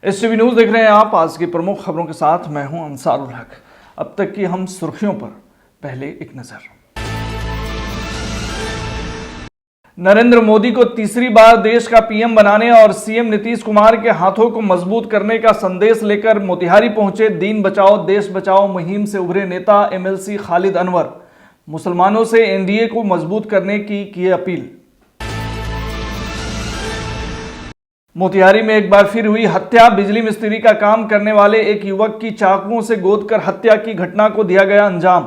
STV news देख रहे हैं आप। आज की प्रमुख खबरों के साथ मैं हूं अंसारुल हक। अब तक की हम सुर्खियों पर पहले एक नजर। नरेंद्र मोदी को तीसरी बार देश का पीएम बनाने और सीएम नीतीश कुमार के हाथों को मजबूत करने का संदेश लेकर मोतिहारी पहुंचे दीन बचाओ देश बचाओ मुहिम से उभरे नेता MLC खालिद अनवर। मुसलमानों से एनडीए को मजबूत करने की अपील। मोतिहारी में एक बार फिर हुई हत्या। बिजली मिस्त्री का काम करने वाले एक युवक की चाकुओं से गोदकर हत्या की घटना को दिया गया अंजाम।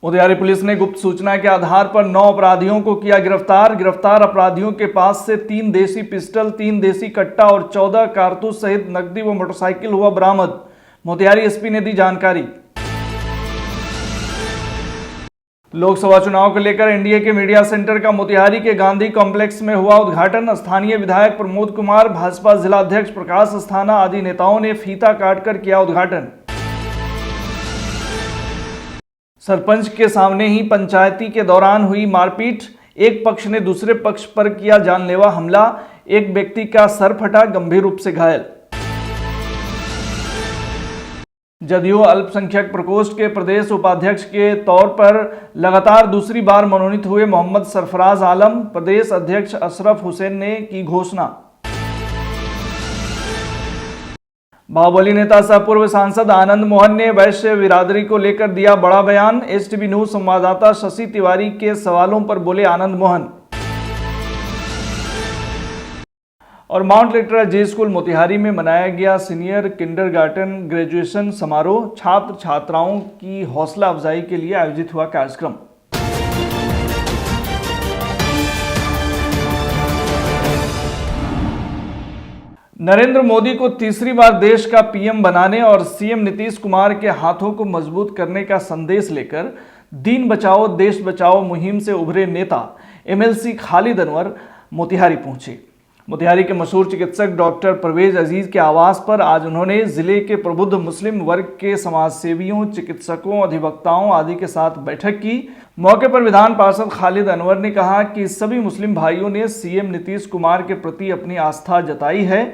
मोतिहारी पुलिस ने गुप्त सूचना के आधार पर 9 अपराधियों को किया गिरफ्तार। गिरफ्तार अपराधियों के पास से 3 देसी पिस्टल, 3 देसी कट्टा और 14 कारतूस सहित नकदी व मोटरसाइकिल हुआ बरामद। मोतिहारी SP ने दी जानकारी। लोकसभा चुनाव को लेकर एनडीए के मीडिया सेंटर का मोतिहारी के गांधी कॉम्प्लेक्स में हुआ उद्घाटन। स्थानीय विधायक प्रमोद कुमार, भाजपा जिला अध्यक्ष प्रकाश अस्थाना आदि नेताओं ने फीता काटकर किया उद्घाटन। सरपंच के सामने ही पंचायती के दौरान हुई मारपीट। एक पक्ष ने दूसरे पक्ष पर किया जानलेवा हमला। एक व्यक्ति का सर फटा, गंभीर रूप से घायल। जदयू अल्पसंख्यक प्रकोष्ठ के प्रदेश उपाध्यक्ष के तौर पर लगातार दूसरी बार मनोनीत हुए मोहम्मद सरफराज आलम। प्रदेश अध्यक्ष अशरफ हुसैन ने की घोषणा। बाहुबली नेता सह पूर्व सांसद आनंद मोहन ने वैश्य बिरादरी को लेकर दिया बड़ा बयान। STV न्यूज संवाददाता शशि तिवारी के सवालों पर बोले आनंद मोहन। और माउंट लिटरा जे स्कूल मोतिहारी में मनाया गया सीनियर किंडरगार्टन ग्रेजुएशन समारोह। छात्र छात्राओं की हौसला अफजाई के लिए आयोजित हुआ कार्यक्रम। नरेंद्र मोदी को तीसरी बार देश का पीएम बनाने और सीएम नीतीश कुमार के हाथों को मजबूत करने का संदेश लेकर दीन बचाओ देश बचाओ मुहिम से उभरे नेता MLC खालिद अनवर मोतिहारी पहुंचे। मोतिहारी के मशहूर चिकित्सक डॉक्टर परवेज अजीज के आवास पर आज उन्होंने जिले के प्रबुद्ध मुस्लिम वर्ग के समाजसेवियों, चिकित्सकों, अधिवक्ताओं आदि के साथ बैठक की। मौके पर विधान पार्षद खालिद अनवर ने कहा कि सभी मुस्लिम भाइयों ने सीएम नीतीश कुमार के प्रति अपनी आस्था जताई है।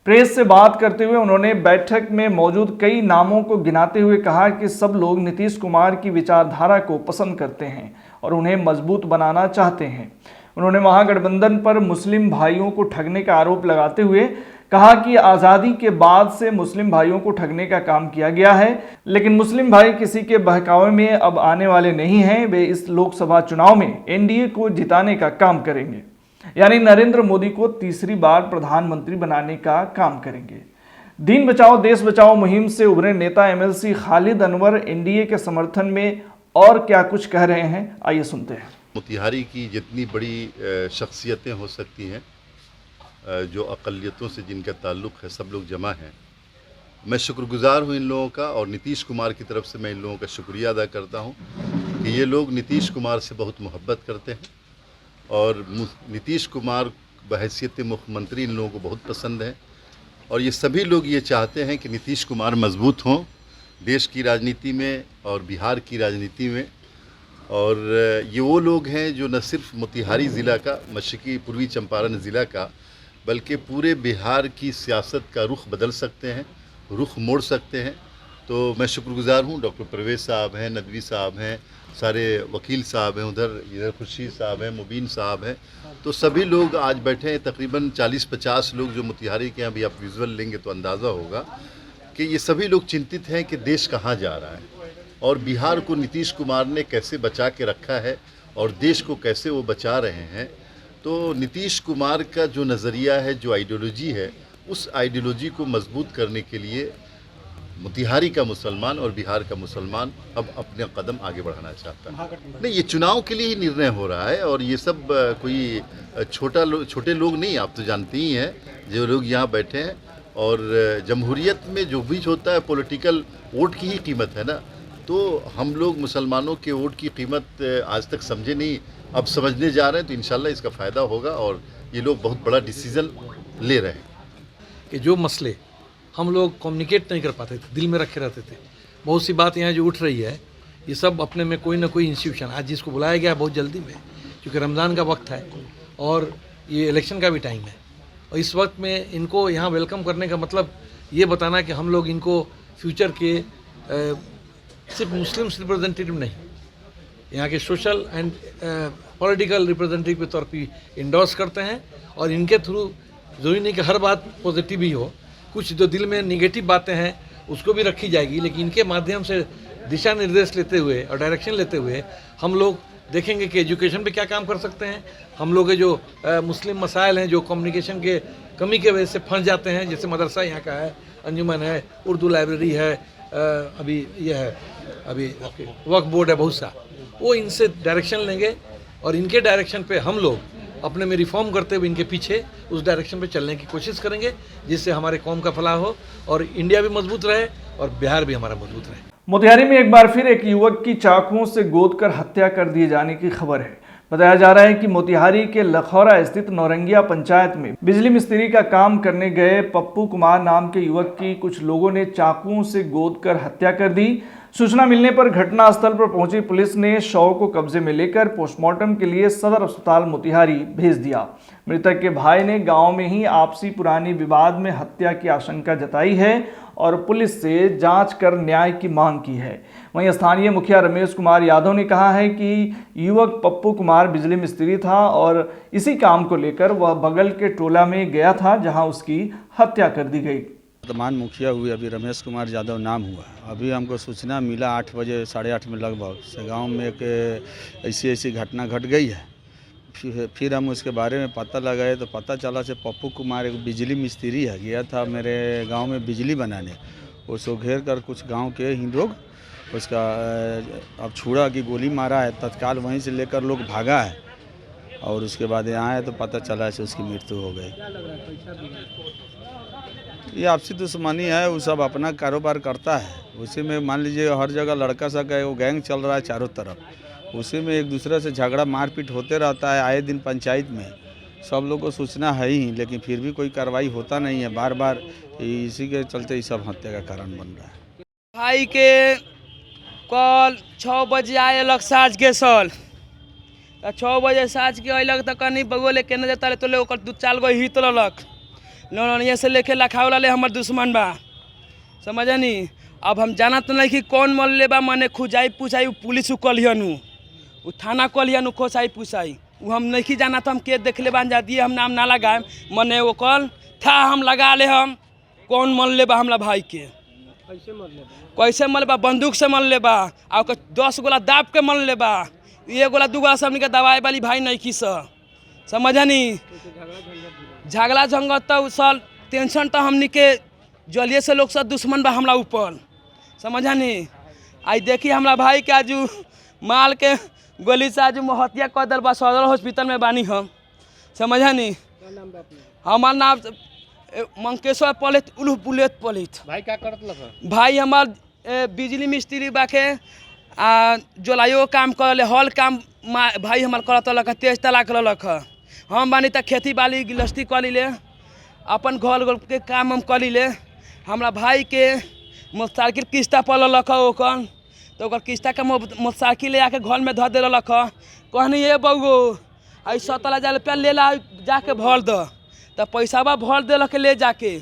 प्रेस से बात करते हुए उन्होंने बैठक में मौजूद कई नामों को गिनाते हुए कहा कि सब लोग नीतीश कुमार की विचारधारा को पसंद करते हैं और उन्हें मजबूत बनाना चाहते हैं। उन्होंने महागठबंधन पर मुस्लिम भाइयों को ठगने का आरोप लगाते हुए कहा कि आज़ादी के बाद से मुस्लिम भाइयों को ठगने का काम किया गया है, लेकिन मुस्लिम भाई किसी के बहकावे में अब आने वाले नहीं हैं। वे इस लोकसभा चुनाव में एनडीए को जिताने का काम करेंगे, यानी नरेंद्र मोदी को तीसरी बार प्रधानमंत्री बनाने का काम करेंगे। दीन बचाओ देश बचाओ मुहिम से उभरे नेता MLC खालिद अनवर एनडीए के समर्थन में और क्या कुछ कह रहे हैं, आइए सुनते हैं। मोतिहारी की जितनी बड़ी शख्सियतें हो सकती हैं, जो अक़लियतों से जिनका ताल्लुक़ है, सब लोग जमा हैं। मैं शुक्रगुज़ार हूँ इन लोगों का और नीतीश कुमार की तरफ से मैं इन लोगों का शुक्रिया अदा करता हूँ कि ये लोग नीतीश कुमार से बहुत मोहब्बत करते हैं और नीतीश कुमार बहैसियत मुख्यमंत्री इन लोगों को बहुत पसंद है और ये सभी लोग ये चाहते हैं कि नीतीश कुमार मजबूत हों देश की राजनीति में और बिहार की राजनीति में। और ये वो लोग हैं जो न सिर्फ मोतिहारी ज़िला का, मशरक़ी पूर्वी चंपारण ज़िला का, बल्कि पूरे बिहार की सियासत का रुख बदल सकते हैं, रुख मोड़ सकते हैं। तो मैं शुक्रगुज़ार हूँ। डॉक्टर परवेज़ साहब हैं, नदवी साहब हैं, सारे वकील साहब हैं, इधर खुर्शीद साहब हैं, मुबीन साहब हैं, तो सभी लोग आज बैठे हैं। तकरीबन 40-50 लोग जो मोतिहारी के हैं, अभी आप विजुअल लेंगे तो अंदाज़ा होगा कि ये सभी लोग चिंतित हैं कि देश कहाँ जा रहा है और बिहार को नीतीश कुमार ने कैसे बचा के रखा है और देश को कैसे वो बचा रहे हैं। तो नीतीश कुमार का जो नज़रिया है, जो आइडियोलॉजी है, उस आइडियोलॉजी को मजबूत करने के लिए मोतिहारी का मुसलमान और बिहार का मुसलमान अब अपने कदम आगे बढ़ाना चाहता है। नहीं, ये चुनाव के लिए ही निर्णय हो रहा है और ये सब कोई छोटे लोग नहीं, आप तो जानते ही हैं जो लोग यहाँ बैठे हैं। और जमहूरियत में जो भी होता है पॉलिटिकल वोट की ही कीमत है ना, तो हम लोग मुसलमानों के वोट की कीमत आज तक समझे नहीं, अब समझने जा रहे हैं। तो इंशाल्लाह इसका फ़ायदा होगा और ये लोग बहुत बड़ा डिसीज़न ले रहे हैं कि जो मसले हम लोग कम्युनिकेट नहीं कर पाते थे, दिल में रखे रहते थे, बहुत सी बात यहाँ जो उठ रही है, ये सब अपने में कोई ना कोई इंस्टीट्यूशन, आज जिसको बुलाया गया बहुत जल्दी में, क्योंकि रमज़ान का वक्त है और ये इलेक्शन का भी टाइम है, और इस वक्त में इनको यहाँ वेलकम करने का मतलब ये बताना कि हम लोग इनको फ्यूचर के सिर्फ मुस्लिम रिप्रेजेंटेटिव नहीं, यहाँ के सोशल एंड पॉलिटिकल रिप्रेजेंटेटिव के तौर पर इंडोर्स करते हैं। और इनके थ्रू जरूरी नहीं कि हर बात पॉजिटिव ही हो, कुछ जो दिल में निगेटिव बातें हैं उसको भी रखी जाएगी, लेकिन इनके माध्यम से दिशा निर्देश लेते हुए और डायरेक्शन लेते हुए हम लोग देखेंगे कि एजुकेशन पे क्या काम कर सकते हैं। हम लोग के जो मुस्लिम मसाइल हैं जो कम्युनिकेशन के कमी के वजह से फंस जाते हैं, जैसे मदरसा यहाँ का है, अंजुमन है, उर्दू लाइब्रेरी है, अभी ये है, अभी वक्फ बोर्ड है, बहुत सा, वो इनसे डायरेक्शन लेंगे और इनके डायरेक्शन पे हम लोग अपने में रिफॉर्म करते हुए इनके पीछे उस डायरेक्शन पे चलने की कोशिश करेंगे, जिससे हमारे कौम का फलाह हो और इंडिया भी मजबूत रहे और बिहार भी हमारा मजबूत रहे। मोतिहारी में एक बार फिर एक युवक की चाकुओं से गोदकर हत्या कर दिए जाने की खबर है। बताया जा रहा है कि मोतिहारी के लखौरा स्थित नौरंगिया पंचायत में बिजली मिस्त्री का काम करने गए पप्पू कुमार नाम के युवक की कुछ लोगों ने चाकुओं से गोदकर हत्या कर दी। सूचना मिलने पर घटनास्थल पर पहुंची पुलिस ने शव को कब्जे में लेकर पोस्टमार्टम के लिए सदर अस्पताल मोतिहारी भेज दिया। मृतक के भाई ने गांव में ही आपसी पुरानी विवाद में हत्या की आशंका जताई है और पुलिस से जांच कर न्याय की मांग की है। वहीं स्थानीय मुखिया रमेश कुमार यादव ने कहा है कि युवक पप्पू कुमार बिजली मिस्त्री था और इसी काम को लेकर वह बगल के टोला में गया था जहां उसकी हत्या कर दी गई। वर्तमान मुखिया हुए अभी रमेश कुमार यादव नाम हुआ। अभी हमको सूचना मिला 8 बजे 8:30 में लगभग से गांव में एक ऐसी घटना घट गई है। फिर हम उसके बारे में पता लगाए तो पता चला से पप्पू कुमार एक बिजली मिस्त्री है, गया था मेरे गांव में बिजली बनाने। उसको घेर कर कुछ गांव के ही लोग उसका अब छुड़ा की गोली मारा है। तत्काल वहीं से लेकर लोग भागा है और उसके बाद यहाँ आए तो पता चला से उसकी मृत्यु हो गई। ये आपसी दुश्मनी है, वो सब अपना कारोबार करता है, उसी में मान लीजिए हर जगह लड़का सा का वो गैंग चल रहा है चारों तरफ, उसी में एक दूसरे से झगड़ा मारपीट होते रहता है आए दिन पंचायत में। सब लोगों को सूचना है ही, लेकिन फिर भी कोई कार्रवाई होता नहीं है। बार बार इसी के चलते ये सब हत्या का कारण बन रहा है। भाई के कल 6 बजे आएलक साँझ के सल, 6 बजे साँझ के अइलक तो कहीं बगोले केने जाता तो ले 2-4 गो हित ललक नौनिया से लेके लखावला ले हमर दुश्मन बा, समझनी। अब हम जाना तो नहीं कि कौन मल ले बा, मने खुजाई पूछाई पुलिस कलियन उ थाना कलियन खोसाई पूछाई वो हम नहीं जाना तो हम के देख ले बान जा दिए हम नाम ना लगाए, मने वो कल था हम लगा ले हम कौन मल ले बा हमला भाई के कैसे मल बा, बंदूक से मल ले बा, आ 10 गोला दाब के मल ले बा, 1 गोला 2 गोला सब दवाई वाली भाई नहीं की समझनी। झगड़ा झंगत तो साल टेंशन तो हमनी के जलिए से लोग सब दुश्मन बा हमला ऊपर, समझनी। आई देखी हमरा भाई के आजू माल के गोली से आजू हत्या कर दिल बा, सदर हॉस्पिटल में बानी हम, समझनी। हमार नाम मंकेश्वर पलित उल्लू बुलेट पलित। भाई क्या करत? भाई हमार बिजली मिस्त्री बाके जोलाइयो काम करले, हॉल काम भाई हमार करत लख, 23 तलाक लख। हम बानी त खेती बाड़ी गिलस्ती कर ले, अपन घर के काम हम कर ले। हमरा भाई के मोटरसाइकिल किस्ता पड़ लख, ओकर तो ओकर किस्ता का मोटरसाइकिल ले आके घर में धर दे लख। कहनी ये बउगो आई 17,000 रुपया ले ला जाके भर द, तो पैसाबा भर दे के ले जाके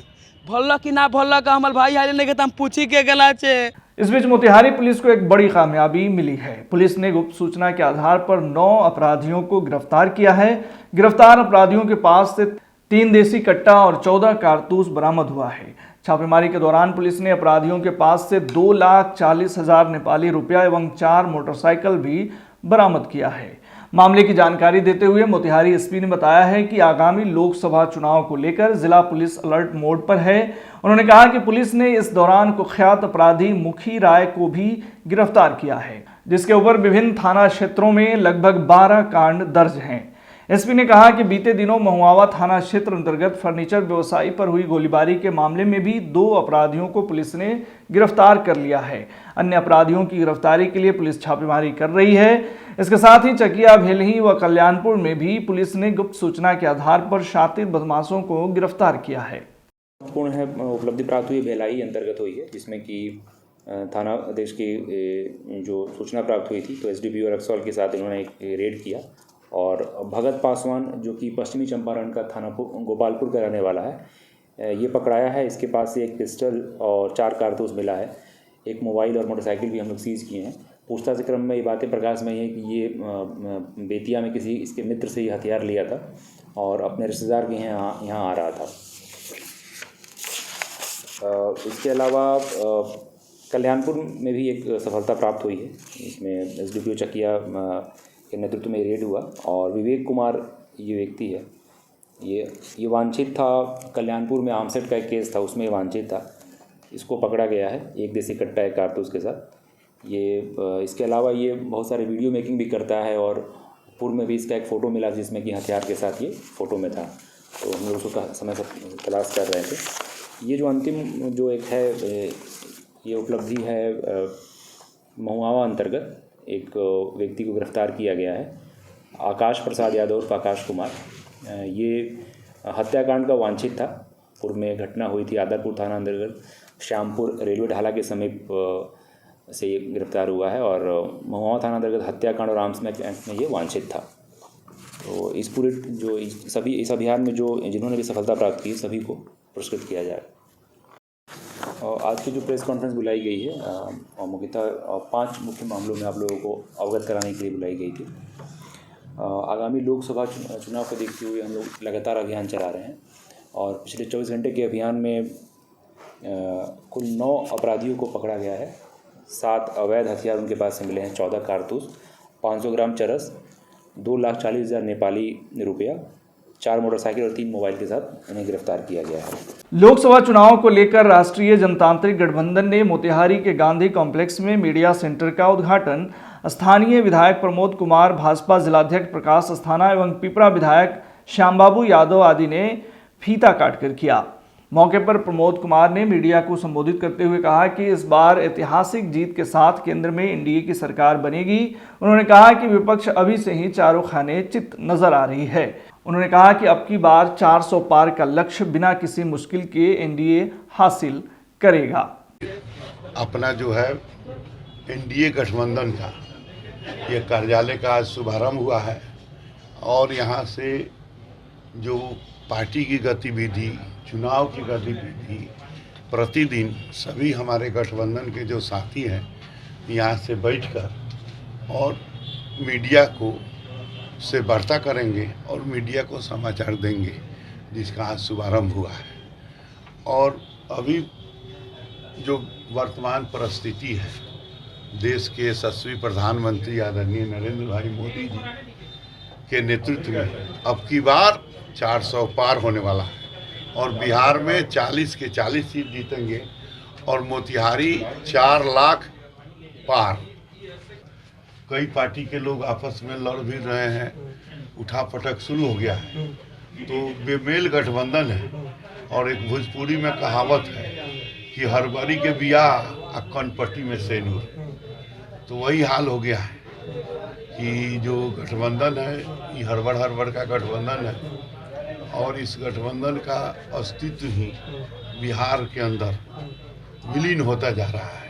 भरल कि ना भरल का हमारे भाई आए नहीं, हम पूछी के गला चे। इस बीच मोतिहारी पुलिस को एक बड़ी कामयाबी मिली है। पुलिस ने गुप्त सूचना के आधार पर 9 अपराधियों को गिरफ्तार किया है। गिरफ्तार अपराधियों के पास से 3 देसी कट्टा और 14 कारतूस बरामद हुआ है। छापेमारी के दौरान पुलिस ने अपराधियों के पास से 2,40,000 नेपाली रुपया एवं 4 मोटरसाइकिल भी बरामद किया है। मामले की जानकारी देते हुए मोतिहारी एसपी ने बताया है कि आगामी लोकसभा चुनाव को लेकर जिला पुलिस अलर्ट मोड पर है। उन्होंने कहा कि पुलिस ने इस दौरान कुख्यात अपराधी मुखी राय को भी गिरफ्तार किया है, जिसके ऊपर विभिन्न थाना क्षेत्रों में लगभग 12 कांड दर्ज हैं। एसपी ने कहा कि बीते दिनों महुआवा थाना क्षेत्र अंतर्गत फर्नीचर व्यवसायी पर हुई गोलीबारी के मामले में भी 2 अपराधियों को पुलिस ने गिरफ्तार कर लिया है। अन्य अपराधियों की गिरफ्तारी के लिए पुलिस छापेमारी कर रही है। इसके साथ ही चकिया, भेलही व कल्याणपुर में भी पुलिस ने गुप्त सूचना के आधार पर शातिर बदमाशों को गिरफ्तार किया है। महत्वपूर्ण है उपलब्धि प्राप्त हुई भेलाई अंतर्गत हुई है, जिसमें कि थाना अध्यक्ष की जो सूचना प्राप्त हुई थी तो एसडीपीओ रक्सौल के साथ इन्होंने एक रेड किया और भगत पासवान जो कि पश्चिमी चंपारण का थाना गोपालपुर का रहने वाला है, ये पकड़ाया है। इसके पास से एक पिस्टल और 4 कारतूस मिला है। एक मोबाइल और मोटरसाइकिल भी हम लोग सीज़ किए हैं। पूछताछ के क्रम में ये बातें प्रकाश में है कि ये बेतिया में किसी इसके मित्र से ये हथियार लिया था और अपने रिश्तेदार के यहाँ आ रहा था। इसके अलावा कल्याणपुर में भी एक सफलता प्राप्त हुई है। इसमें SDPO चकिया के नेतृत्व में रेड हुआ और विवेक कुमार ये व्यक्ति है, ये वांछित था। कल्याणपुर में आमसेट का एक केस था, उसमें वांछित था। इसको पकड़ा गया है 1 देसी कट्टा 1 कारतूस के साथ। इसके अलावा ये बहुत सारे वीडियो मेकिंग भी करता है और पूर्व में भी इसका एक फ़ोटो मिला जिसमें कि हथियार के साथ ये फ़ोटो में था, तो हम लोग उसको समय से तलाश कर रहे थे। ये जो अंतिम जो एक है ये उपलब्धि है, महुआवा अंतर्गत एक व्यक्ति को गिरफ्तार किया गया है, आकाश प्रसाद यादव उर्फ आकाश कुमार। ये हत्याकांड का वांछित था। पूर्व में घटना हुई थी आदरपुर थाना अंतर्गत श्यामपुर रेलवे ढाला के समीप से ये गिरफ्तार हुआ है और महुआ थाना अंतर्गत हत्याकांड और आर्म्स एक्ट में ये वांछित था। तो इस पूरे जो इस अभियान में जो जिन्होंने भी सफलता प्राप्त की सभी को पुरस्कृत किया जाए। और आज की जो प्रेस कॉन्फ्रेंस बुलाई गई है और मुख्यतः 5 मुख्य मामलों में आप लोगों को अवगत कराने के लिए बुलाई गई थी। आगामी लोकसभा चुनाव को देखते हुए हम लोग लगातार अभियान चला रहे हैं और पिछले 24 घंटे के अभियान में कुल 9 अपराधियों को पकड़ा गया है। 7 अवैध हथियार उनके पास से मिले हैं, 14 कारतूस, 500 ग्राम चरस, 2,40,000 नेपाली रुपया, 4 मोटरसाइकिल और 3 मोबाइल के साथ इन्हें गिरफ्तार किया गया है। लोकसभा चुनाव को लेकर राष्ट्रीय जनतांत्रिक गठबंधन ने मोतिहारी के गांधी कॉम्प्लेक्स में मीडिया सेंटर का उद्घाटन स्थानीय विधायक प्रमोद कुमार, भाजपा जिलाध्यक्ष प्रकाश अस्थाना एवं पिपरा विधायक श्यामबाबू यादव आदि ने फीता काटकर किया। मौके पर प्रमोद कुमार ने मीडिया को संबोधित करते हुए कहा कि इस बार ऐतिहासिक जीत के साथ केंद्र में एनडीए की सरकार बनेगी। उन्होंने कहा कि विपक्ष अभी से ही चारों खाने चित नजर आ रही है। उन्होंने कहा कि अब की बार 400 पार का लक्ष्य बिना किसी मुश्किल के एनडीए हासिल करेगा। अपना जो है एनडीए गठबंधन का ये कार्यालय का आज शुभारंभ हुआ है और यहाँ से जो पार्टी की गतिविधि, चुनाव की गतिविधि प्रतिदिन सभी हमारे गठबंधन के जो साथी हैं यहाँ से बैठकर और मीडिया को से वार्ता करेंगे और मीडिया को समाचार देंगे, जिसका आज शुभारंभ हुआ है। और अभी जो वर्तमान परिस्थिति है, देश के यशस्वी प्रधानमंत्री आदरणीय नरेंद्र भाई मोदी जी के नेतृत्व में अब की बार 400 पार होने वाला है और बिहार में 40 के 40 सीट जीतेंगे और मोतिहारी 4 लाख पार। कई पार्टी के लोग आपस में लड़ भी रहे हैं, उठापटक शुरू हो गया है, तो बेमेल गठबंधन है। और एक भोजपुरी में कहावत है कि हरबरी के बियाह कनपट्टी में सेनूर, तो वही हाल हो गया है कि जो गठबंधन है ये हड़बड़ का गठबंधन है और इस गठबंधन का अस्तित्व ही बिहार के अंदर विलीन होता जा रहा है।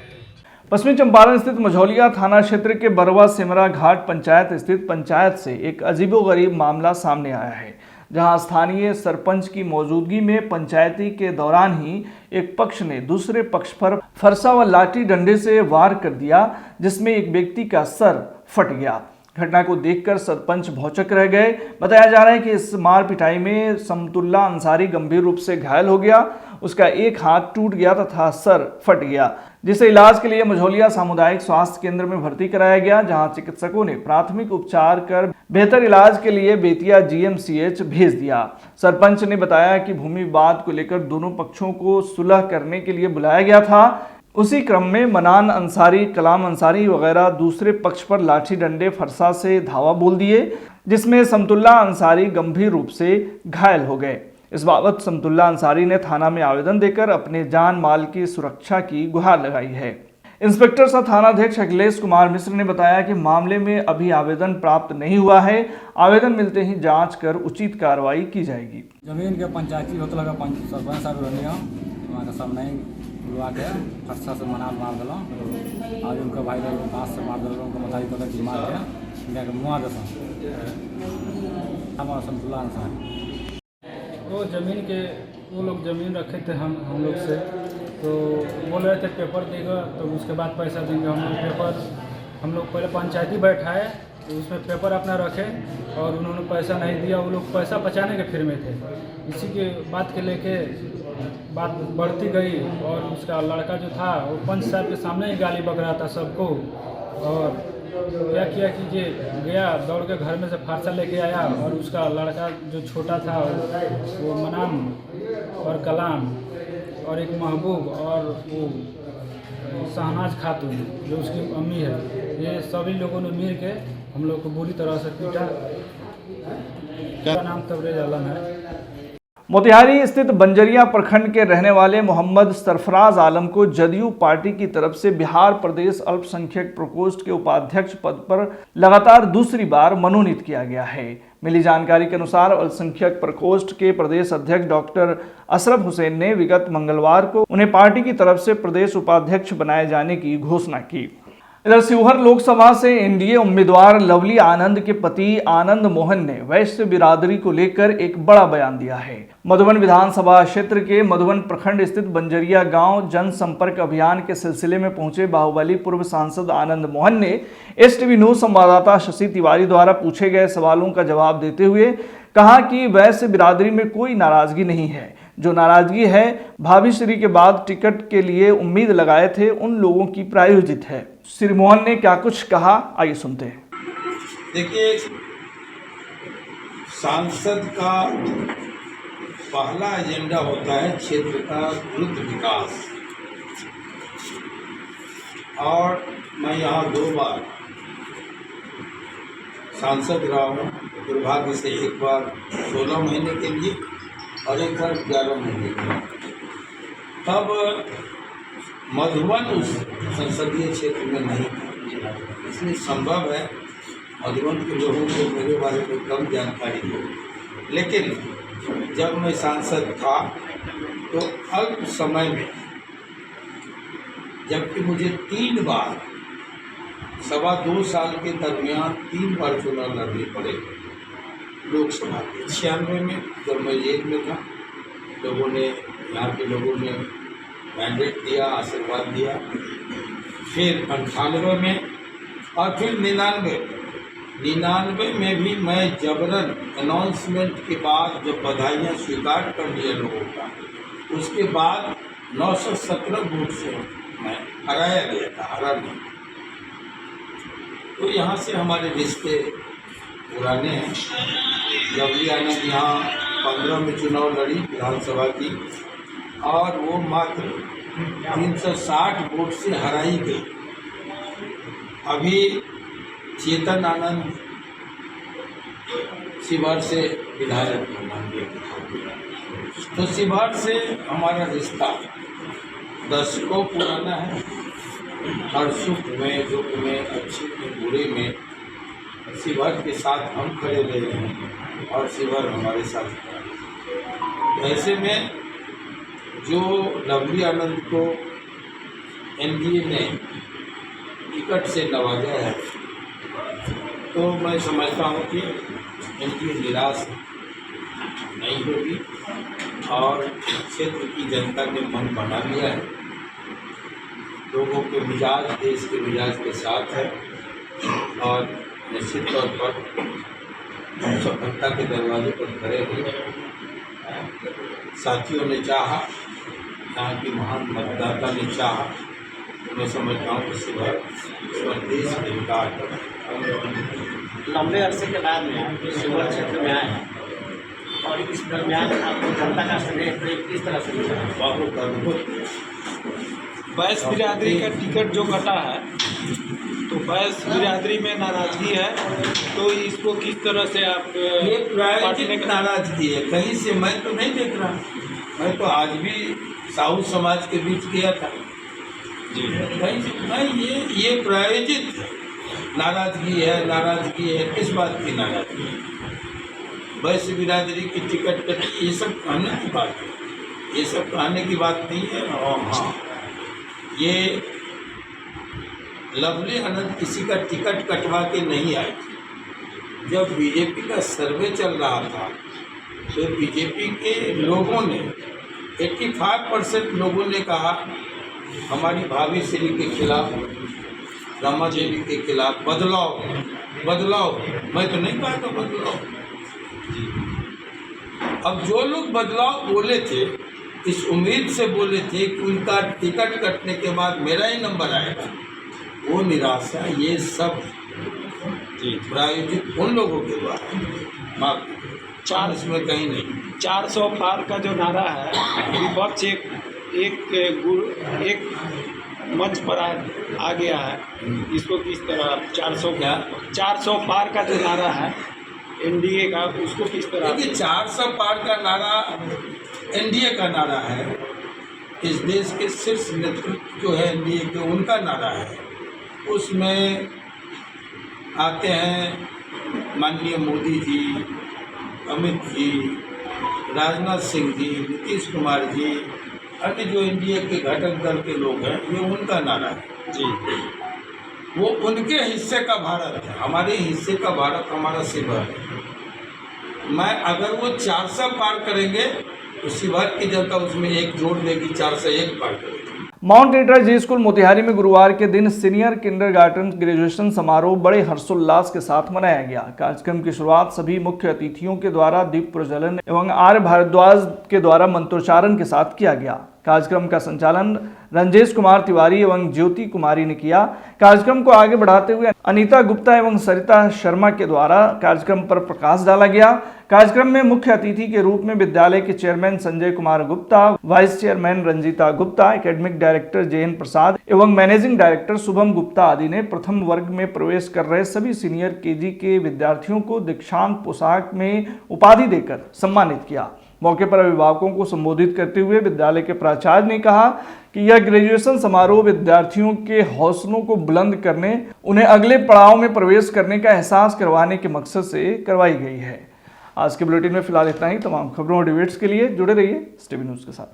पश्चिमी चंपारण स्थित मझौलिया थाना क्षेत्र के बरवा सिमरा घाट पंचायत स्थित पंचायत से एक अजीबोगरीब मामला सामने आया है, जहां स्थानीय सरपंच की मौजूदगी में पंचायती के दौरान ही एक पक्ष ने दूसरे पक्ष पर फरसा व लाठी डंडे से वार कर दिया, जिसमें एक व्यक्ति का सर फट गया। घटना को देखकर सरपंच भौचक रह गए। बताया जा रहा है कि इस मार पिटाई में समतुल्ला अंसारी गंभीर रूप से घायल हो गया, उसका एक हाथ टूट गया तथा सर फट गया, जिसे इलाज के लिए मझौलिया सामुदायिक स्वास्थ्य केंद्र में भर्ती कराया गया, जहां चिकित्सकों ने प्राथमिक उपचार कर बेहतर इलाज के लिए बेतिया GMCH भेज दिया। सरपंच ने बताया कि भूमि विवाद को लेकर दोनों पक्षों को सुलह करने के लिए बुलाया गया था। उसी क्रम में मनान अंसारी, कलाम अंसारी वगैरह दूसरे पक्ष पर लाठी डंडे फरसा से धावा बोल दिए, जिसमें समतुल्ला अंसारी गंभीर रूप से घायल हो गए। इस बाबत समतुल्ला अंसारी ने थाना में आवेदन देकर अपने जान माल की सुरक्षा की गुहार लगाई है। इंस्पेक्टर सह थानाध्यक्ष अखिलेश कुमार मिश्र ने बताया कि मामले में अभी आवेदन प्राप्त नहीं हुआ है, आवेदन मिलते ही जांच कर उचित कार्रवाई की जाएगी। जमीन के पंचायती होता लगा सरपंच साहब रहने वहाँ का सब नहीं बुलवा के फरसा से मार दिलों और उनका भाई बाँस से मार दिलों उनका मताई कर मार के मुआ दसा हमारा संतुला इंसान वो ज़मीन के वो लोग ज़मीन रखे थे हम लोग से, तो बोल रहे थे पेपर देगा तो उसके बाद पैसा देंगे। हम लोग पहले पंचायती बैठाए तो उसमें पेपर अपना रखे और उन्होंने पैसा नहीं दिया। वो लोग पैसा बचाने के फिर में थे। इसी के बात के लेके बात बढ़ती गई और उसका लड़का जो था वो पंच साहब के सामने ही गाली बक रहा था सबको। और क्या किया कि ये गया दौड़ के घर में से फारसा लेके आया और उसका लड़का जो छोटा था वो मनाम और कलाम और एक महबूब और वो शहनाज खातून जो उसकी अम्मी है, ये सभी लोगों ने मिल के हम लोग को बुरी तरह से पीटा। क्या नाम तबरेज आलम है। मोतिहारी स्थित बंजरिया प्रखंड के रहने वाले मोहम्मद सरफराज आलम को जदयू पार्टी की तरफ से बिहार प्रदेश अल्पसंख्यक प्रकोष्ठ के उपाध्यक्ष पद पर लगातार दूसरी बार मनोनीत किया गया है। मिली जानकारी के अनुसार अल्पसंख्यक प्रकोष्ठ के प्रदेश अध्यक्ष डॉक्टर अशरफ हुसैन ने विगत मंगलवार को उन्हें पार्टी की तरफ से प्रदेश उपाध्यक्ष बनाए जाने की घोषणा की। इधर शिवहर लोकसभा से एनडीए उम्मीदवार लवली आनंद के पति आनंद मोहन ने वैश्य बिरादरी को लेकर एक बड़ा बयान दिया है। मधुबन विधानसभा क्षेत्र के मधुबन प्रखंड स्थित बंजरिया गांव जनसंपर्क अभियान के सिलसिले में पहुंचे बाहुबली पूर्व सांसद आनंद मोहन ने एसटीवी न्यूज संवाददाता शशि तिवारी द्वारा पूछे गए सवालों का जवाब देते हुए कहा कि वैश्य बिरादरी में कोई नाराजगी नहीं है। जो नाराजगी है भाभी श्री के बाद टिकट के लिए उम्मीद लगाए थे उन लोगों की प्रायोजित है। श्री मोहन ने क्या कुछ कहा, आइए सुनते हैं। देखिए, सांसद का पहला एजेंडा होता है क्षेत्र का द्रुत विकास, और मैं यहाँ 2 बार सांसद रहा हूँ। दुर्भाग्य से एक बार 16 महीने के लिए और एक बार 11 महीने के लिए। तब मधुबन उस संसदीय क्षेत्र में नहीं था, इसलिए संभव है मधुबन के लोगों को मेरे बारे में कम जानकारी हो। लेकिन जब मैं सांसद था तो अल्प समय में, जबकि मुझे 3 बार 2.25 साल के दरमियान 3 बार चुनाव लड़ने पड़े लोकसभा के। 96 में जब मैं जेल में था, लोगों ने, यहाँ के लोगों ने मैंडेट दिया, आशीर्वाद दिया। फिर 98 में और फिर 99 में भी मैं जबरन अनाउंसमेंट के बाद जब बधाइयाँ स्वीकार कर लिया लोगों का, उसके बाद 917 वोट से मैं हराया गया था, हरा नहीं। तो यहाँ से हमारे रिश्ते पुराने हैं। लवली आनंद यहाँ 15 में चुनाव लड़ी विधानसभा की और वो मात्र 360 वोट से हराई गई। अभी चेतन आनंद शिवहर से विधायक बना, तो शिवहर से हमारा रिश्ता दशकों पुराना है। हर सुख में, दुख में, अच्छे में, बुरे में शिवहर के साथ हम खड़े रहे हैं और शिवहर हमारे साथ खड़ा है। ऐसे में जो लवली आनंद को एनडीए ने टिकट से नवाजा है, तो मैं समझता हूँ कि एनडीए निराश नहीं होगी और क्षेत्र की जनता ने मन बना लिया है। लोगों के मिजाज देश के मिजाज के साथ है और निश्चित तौर पर सफलता के दरवाजे पर खड़े हैं। साथियों ने चाहा, यहाँ की महान मतदाता ने चाहा, तो मैं समझता हूँ कि शिवहर देश के विकास लंबे अरसे के बाद में शिवहर क्षेत्र में आए हैं और इस दरमियान आपको जनता का स्नेह किस तरह से मिला? बहुत अद्भुत। वैश्य बिरादरी का टिकट जो कटा है, तो वैश्य बिरादरी में नाराजगी है, तो इसको किस तरह से आप? ये प्रायोजित नाराजगी है, कहीं से मैं तो नहीं देख रहा। मैं तो आज भी साहू समाज के बीच गया था जी, कहीं से नहीं। ये प्रायोजित नाराजगी है। किस बात की नाराजगी है? वैश्य बिरादरी की टिकट कटी, ये सब कहने की बात है, ये सब कहने की बात नहीं है। और हाँ, ये लवली आनंद किसी का टिकट कटवा के नहीं आई थी। जब बीजेपी का सर्वे चल रहा था तो बीजेपी के लोगों ने 85% लोगों ने कहा हमारी भाभी श्री के खिलाफ, रमा देवी के खिलाफ बदलाव बदलाव। मैं तो नहीं कहा था बदलाव। अब जो लोग बदलाव बोले थे इस उम्मीद से बोले थे कि उनका टिकट कटने के बाद मेरा ही नंबर आएगा, वो निराशा ये सब प्रायोजित उन लोगों के द्वारा, माफ चार इसमें कहीं नहीं। 400 पार का जो नारा है विपक्ष एक मंच पर आ गया है, इसको किस तरह 400 पार का जो नारा है एनडीए का, उसको किस तरह? देखिए 400 पार का नारा एनडीए का नारा है, इस देश के शीर्ष नेतृत्व जो है एनडीए के उनका नारा है। उसमें आते हैं माननीय मोदी जी, अमित जी, राजनाथ सिंह जी, नीतीश कुमार जी, अन्य जो एनडीए के घटक दल के लोग हैं, ये उनका नारा है जी। वो उनके हिस्से का भारत है, हमारे हिस्से का भारत हमारा शिवहर है। मैं अगर वो 400 पार करेंगे तो शिवहर की जनता उसमें एक जोड़ देगी, 401 पार करेगी। माउंट एटा जी स्कूल मोतिहारी में गुरुवार के दिन सीनियर किंडरगार्टन ग्रेजुएशन समारोह बड़े हर्षोल्लास के साथ मनाया गया। कार्यक्रम की शुरुआत सभी मुख्य अतिथियों के द्वारा दीप प्रज्वलन एवं आर्य भारद्वाज के द्वारा मंत्रोच्चारण के साथ किया गया। कार्यक्रम का संचालन रंजेश कुमार तिवारी एवं ज्योति कुमारी ने किया। कार्यक्रम को आगे बढ़ाते हुए अनीता गुप्ता एवं सरिता शर्मा के द्वारा कार्यक्रम पर प्रकाश डाला गया। कार्यक्रम में मुख्य अतिथि के रूप में विद्यालय के chairman Sanjay Kumar Gupta, vice chairman Ranjita Gupta, academic director Jayan Prasad एवं मैनेजिंग डायरेक्टर शुभम गुप्ता आदि ने प्रथम वर्ग में प्रवेश कर रहे सभी सीनियर केजी के विद्यार्थियों को दीक्षांत पोशाक में उपाधि देकर सम्मानित किया। मौके पर अभिभावकों को संबोधित करते हुए विद्यालय के प्राचार्य ने कहा कि यह ग्रेजुएशन समारोह विद्यार्थियों के हौसलों को बुलंद करने, उन्हें अगले पड़ाव में प्रवेश करने का एहसास करवाने के मकसद से करवाई गई है। आज के बुलेटिन में फिलहाल इतना ही। तमाम खबरों और डिबेट्स के लिए जुड़े रहिए स्टीवी न्यूज़ के साथ।